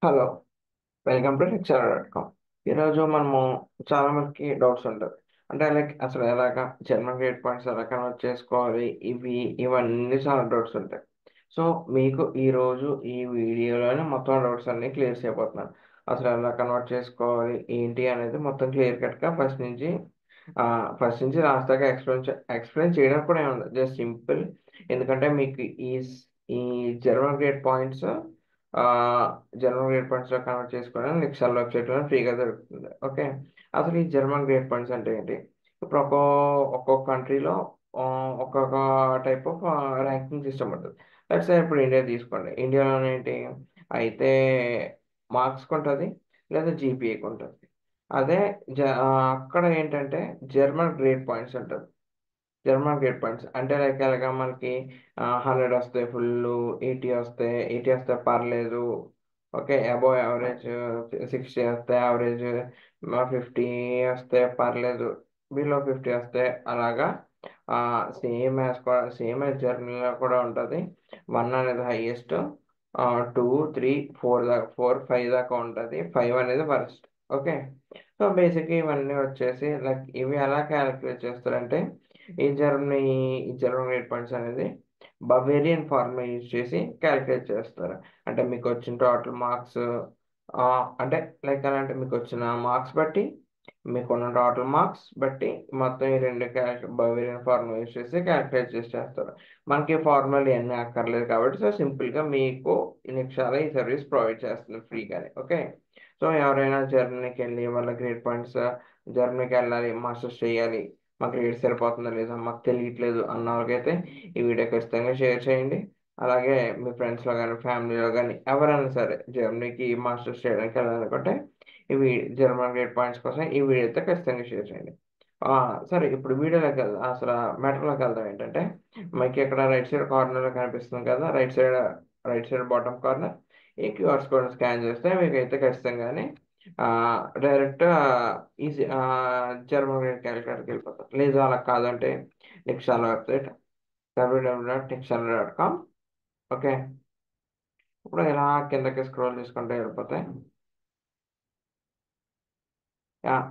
Hello, welcome to Lecturer.com. ఈరోజు మనము చాలా మందికి డౌట్స్ ఉంటుంది. అంటే లైక్ అసలు ఎలాగా జర్మన్ గ్రేడ్ పాయింట్స్ ఎలా కన్వర్ట్ చేసుకోవాలి, ఇవన్నీ చాలా డౌట్స్ ఉంటాయి. సో మీకు ఈరోజు ఈ వీడియోలోనే మొత్తం డౌట్స్ అన్ని క్లియర్ చేయబోతున్నాను. అసలు ఎలా కన్వర్ట్ చేసుకోవాలి ఏంటి అనేది మొత్తం క్లియర్ కట్గా ఫస్ట్ నుంచి లాస్ట్ దాకా ఎక్స్ప్లెయిన్ చేయడం కూడా ఏముంది, జస్ట్ సింపుల్. ఎందుకంటే మీకు ఈ జర్మన్ గ్రేడ్ పాయింట్స్ ఆ, జర్మన్ గ్రేడ్ పాయింట్స్లో కన్వర్ట్ చేసుకోవడం నెక్స్ట్ వెబ్సైట్లో ఫ్రీగా దొరుకుతుంది. ఓకే, అసలు ఈ జర్మన్ గ్రేడ్ పాయింట్స్ అంటే ఏంటి? ఇప్పుడు ఒక్కొక్క కంట్రీలో ఒక్కొక్క టైప్ ఆఫ్ ర్యాంకింగ్ సిస్టమ్ ఉంటుంది. లెట్స్ సే ఇప్పుడు ఇండియా తీసుకోండి. ఇండియాలో ఏంటి అయితే మార్క్స్కి ఉంటుంది, లేదా జీపీఏకి ఉంటుంది. అదే అక్కడ ఏంటంటే జర్మన్ గ్రేడ్ పాయింట్స్ ఉంటుంది. జర్మన్ గ్రేడ్ పాయింట్స్ అంటే లైక్ ఎలాగా మనకి 100 వస్తే ఫుల్, 80 వస్తే పర్లేదు. ఓకే, అబోవ్ యావరేజ్ 60 వస్తే యావరేజ్, 50 వస్తే పర్లేదు, బిలో 50 వస్తే అలాగా. సేమ్ యాజ్ జర్నీలో కూడా ఉంటుంది. 1 అనేది హైయెస్ట్, 2, 3, 4 దాకా, 4, 5 దాకా ఉంటుంది. 5 అనేది వరస్ట్. ఓకే, సో బేసిక్గా ఇవన్నీ వచ్చేసి లైక్ ఇవి ఎలా క్యాలిక్యులేట్ చేస్తారంటే ఈ జర్మనీ ఈ జర్మన్ గ్రేడ్ పాయింట్స్ అనేది బవేరియన్ ఫార్ములా యూజ్ చేసి క్యాలిక్యులేట్ చేస్తారు. అంటే మీకు వచ్చిన టోటల్ మార్క్స్, అంటే లైక్ ఎలా అంటే మీకు వచ్చిన మార్క్స్ బట్టి, మీకున్న టోటల్ మార్క్స్ బట్టి మొత్తం ఈ రెండు బవేరియన్ ఫార్ములా యూజ్ చేసి క్యాలిక్యులేట్ చేసి చేస్తారు. మనకి ఫార్ములాలు ఇవన్నీ అక్కర్లేదు కాబట్టి సో సింపుల్గా మీకు ఈ నిమిషాలు ఈ సర్వీస్ ప్రొవైడ్ చేస్తుంది ఫ్రీగానే. ఓకే, సో ఎవరైనా జర్మనీకి వెళ్ళి వాళ్ళ గ్రేడ్ పాయింట్స్, జర్మనీకి వెళ్ళాలి, మాస్టర్స్ చేయాలి, మాకు రేట్ సరిపోతుందా లేదా మాకు తెలియట్లేదు అన్న వాళ్ళకైతే ఈ వీడియో ఖచ్చితంగా షేర్ చేయండి. అలాగే మీ ఫ్రెండ్స్లో కానీ ఫ్యామిలీలో కానీ ఎవరైనా సరే జర్మనీకి మాస్టర్స్ చేయడానికి వెళ్ళాలనుకుంటే ఇవి జర్మన్ గ్రేడ్ పాయింట్స్ కోసం ఈ వీడియో అయితే ఖచ్చితంగా షేర్ చేయండి. సరే, ఇప్పుడు వీడియోలోకి వెళ్దాం. అసలు మ్యాటర్లోకి వెళ్దాం. ఏంటంటే మనకి ఇక్కడ రైట్ సైడ్ కార్నర్లో కనిపిస్తుంది కదా, రైట్ సైడ్ బాటమ్ కార్నర్. ఈ క్యూఆర్ కోడ్ స్కాన్ చేస్తే మీకు అయితే ఖచ్చితంగానే డైరెక్ట్ ఈజీ జర్మన్ క్యాలిక్యులేటర్కి వెళ్ళిపోతాం. లేదు అలా కాదంటే నిక్షాల వెబ్సైట్ www.nixala.com. ఓకే, ఇప్పుడు ఇలా కిందకి స్క్రోల్ చేసుకుంటే వెళ్ళిపోతాయి.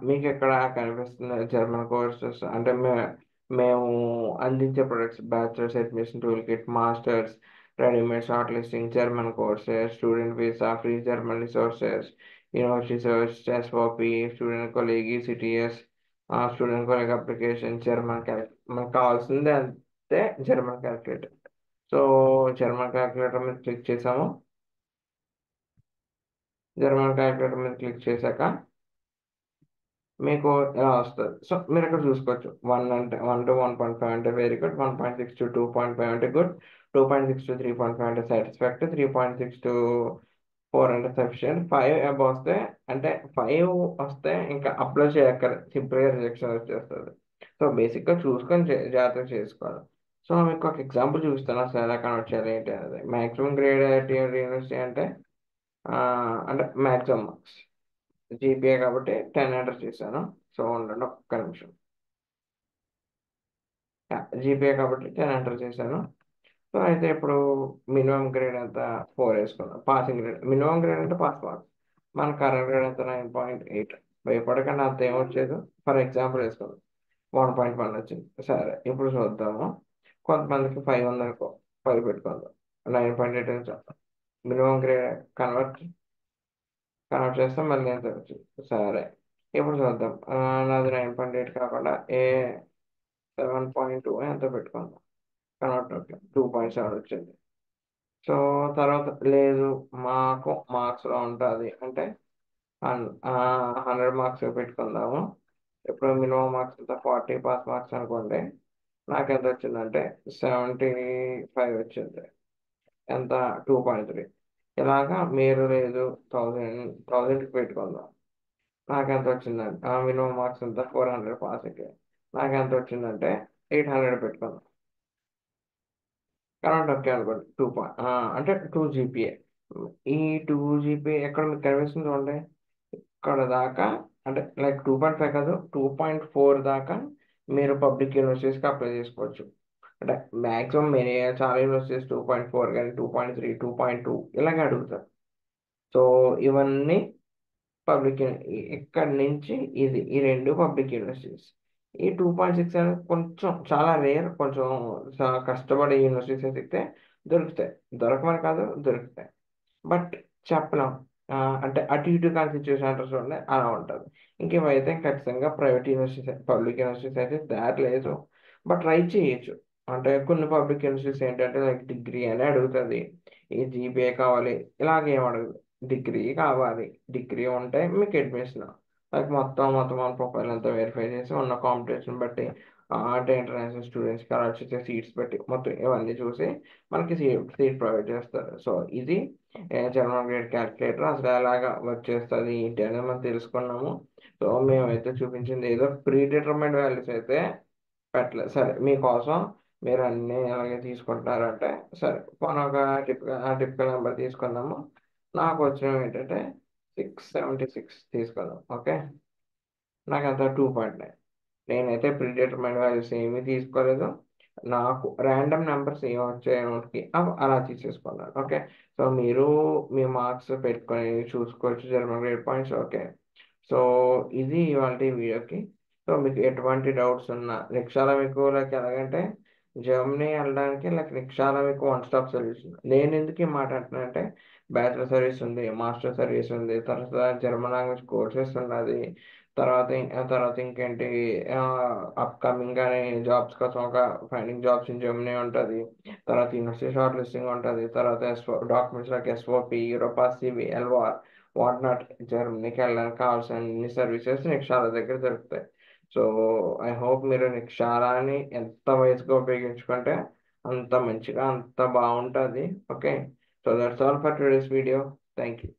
మీకు ఇక్కడ కనిపిస్తుంది జర్మన్ కోర్సెస్. అంటే మేము అందించే products bachelors admission tool kit, masters, readymade short listing, German courses, student visa, free German resources, university search, SOP, student colleague, CTS, student colleague application, German మనకు కావాల్సింది అంతే German calculator. So German calculator మీద click చేసాము. German calculator మీద click చేశాక మీకు ఇలా వస్తుంది. సో మీరు ఇక్కడ చూసుకోవచ్చు. 1 to 1.5 అంటే వెరీ గుడ్, 1.6 to 2.5 అంటే గుడ్, 2.6 to 3.5 అంటే సాటిస్ఫాక్టరీ, 3.6 to 4 అంటే సఫిషియంట్, 5 అబవ్ వస్తే అంటే 5 వస్తే ఇంకా అప్లై చేయక్కర్లేదు, సింపుల్గా రిజెక్షన్ వచ్చేస్తుంది. సో బేసిక్గా చూసుకొని జాగ్రత్తగా చేసుకోవాలి. సో మీకు ఒక ఎగ్జాంపుల్ చూపిస్తాను అసలు ఎలా కన్వర్ట్ చేయాలి ఏంటి అనేది. మ్యాక్సిమం గ్రేడ్ టియర్ యూనివర్సిటీ అంటే మ్యాక్సిమం మార్క్స్ జీపీఏ కాబట్టి 10 ఎంటర్ చేశాను. సో ఉండండి ఒక్క నిమిషం. జీపీఏ కాబట్టి 10 ఎంటర్ చేశాను. సో అయితే ఇప్పుడు మినిమం గ్రేడ్ ఎంత, 4 వేసుకుందాం. పాసింగ్ గ్రేడ్, మినిమం గ్రేడ్ అంటే పాస్ మార్క్స్. మన కరెంట్ గ్రేడ్ ఎంత, 9.8. భయపడకండి, అంత ఏమొచ్చేది. ఫర్ ఎగ్జాంపుల్ వేసుకుందాం, 1.1 వచ్చింది. సరే, ఇప్పుడు చూద్దాము. కొంతమందికి 5 ఉందనుకో, 5 పెట్టుకుందాం. 9.8 మినిమం గ్రేడ్ కన్వర్ట్ చేస్తాం, మళ్ళీ ఎంత వచ్చింది. సరే, ఇప్పుడు చూద్దాం. నాది 9.8 కాకుండా 7.2 ఎంత పెట్టుకుందాం. కన్వర్ట్ 2.7 వచ్చింది. సో తర్వాత లేదు, మాకు మార్క్స్లో ఉంటుంది అంటే 100 మార్క్స్ పెట్టుకుందాము. ఇప్పుడు మినిమం మార్క్స్ అంతా 40, పాస్ మార్క్స్ అనుకోండి. నాకు ఎంత వచ్చిందంటే 75 వచ్చింది. ఎంత, 2.3. ఇలాగా మీరు లేదు 1000కి పెట్టుకుందాం. నాకు ఎంత వచ్చిందంటే మినిమం మార్క్స్ ఎంత, 400 పాస్కి. నాకు ఎంత వచ్చిందంటే 800 పెట్టుకుందాం. కరెంట్ ఓకే అనుకోండి. అంటే 2 జీపీఏ. ఈ 2 జీపీఏ ఎక్కడ మీకు కనిపిస్తుంది చూడండి, ఇక్కడ దాకా. అంటే లైక్ 2.5 కాదు, 2.4 దాకా మీరు పబ్లిక్ యూనివర్సిటీస్కి అప్లై చేసుకోవచ్చు. అంటే మ్యాక్సిమం చాలా యూనివర్సిటీస్ 2.4 కానీ 2.3, 2.2 ఇలాగే అడుగుతారు. సో ఇవన్నీ పబ్లిక్ ఇక్కడి నుంచి ఈ రెండు పబ్లిక్ యూనివర్సిటీస్. ఈ 2.6 అనేది కొంచెం చాలా రేర్, కొంచెం కష్టపడే యూనివర్సిటీస్ అయితే దొరుకుతాయి. దొరకమని కాదు, దొరుకుతాయి. బట్ చెప్పలేం. అంటే అటు ఇటు కాని సిచ్యువేషన్ అంటారు చూడండి, అలా ఉంటుంది. ఇంకేమైతే ఖచ్చితంగా ప్రైవేట్ యూనివర్సిటీస్, పబ్లిక్ యూనివర్సిటీస్ అయితే దారి లేదు. బట్ ట్రై చేయొచ్చు. అంటే కొన్ని పబ్లిక్ యూనివర్సిటీస్ ఏంటంటే లైక్ డిగ్రీ అని అడుగుతుంది, ఈ జీపీఏ కావాలి, ఇలాగేం అడగదు. డిగ్రీ కావాలి, డిగ్రీ ఉంటే మీకు అడ్మిషన్. లైక్ మొత్తం మన ప్రొఫైల్ అంతా వెరిఫై చేసి ఉన్న కాంపిటీషన్ బట్టి, అంటే ఇంటర్నేషనల్ స్టూడెంట్స్కి అలా వచ్చే సీట్స్ బట్టి మొత్తం ఇవన్నీ చూసి మనకి సీట్ ప్రొవైడ్ చేస్తారు. సో ఇది జనరల్ గ్రేడ్ క్యాలిక్యులేటర్ అసలు ఎలాగా వర్క్ చేస్తుంది ఏంటి అనేది మనం తెలుసుకున్నాము. సో మేమైతే చూపించింది ఏదో ప్రీ డిటర్మైండ్ వాల్యూస్ అయితే పెట్టలేదు. సరే మీకోసం మీరు అన్నీ ఎలాగే తీసుకుంటున్నారంటే సరే పోనీ ఒక టిపికల్ నెంబర్ తీసుకుందాము. నాకు వచ్చినవి ఏంటంటే 676 తీసుకుందాం. ఓకే, నాకు అంత 2.9. నేనైతే ప్రీ డిటర్మైండ్ వాల్యూస్ ఏమీ తీసుకోలేదు. నాకు ర్యాండమ్ నెంబర్స్ ఏమి వచ్చాయి నోట్కి అలా తీసేసుకున్నాను. ఓకే, సో మీరు మీ మార్క్స్ పెట్టుకొని చూసుకోవచ్చు German grade points. Okay, so ఇది ఇవాళ వీడియోకి. సో మీకు ఎటువంటి డౌట్స్ ఉన్నా రిక్షాలో మీకు లైక్ ఎలాగంటే జర్మనీ వెళ్ళడానికి లైక్ రిక్షాలో మీకు వన్ స్టాప్ సర్వీస్. నేను ఎందుకు ఈ మాట అంటున్నానంటే బ్యాచిలర్ సర్వీస్ ఉంది, మాస్టర్ సర్వీస్ ఉంది, తర్వాత జర్మన్ లాంగ్వేజ్ కోర్సెస్ ఉన్నది, తర్వాత ఇంకేంటి, అప్కమింగ్ కానీ జాబ్స్ కోసం ఒక ఫైండింగ్ జాబ్స్ ఇన్ జర్మనీ ఉంటుంది. తర్వాత యూనివర్సిటీ షార్ట్ లిస్టింగ్ ఉంటుంది. తర్వాత documents like SOP, Europass, CV, LOR, what not, జర్మనీకి వెళ్ళడానికి కావాల్సిన అన్ని సర్వీసెస్ నిక్షాల దగ్గర దొరుకుతాయి. సో ఐ హోప్ మీరు నిక్షారాన్ని ఎంత వయసుగా ఉపయోగించుకుంటే అంత మంచిగా, అంత బాగుంటుంది. Okay, so that's all for today's video. Thank you.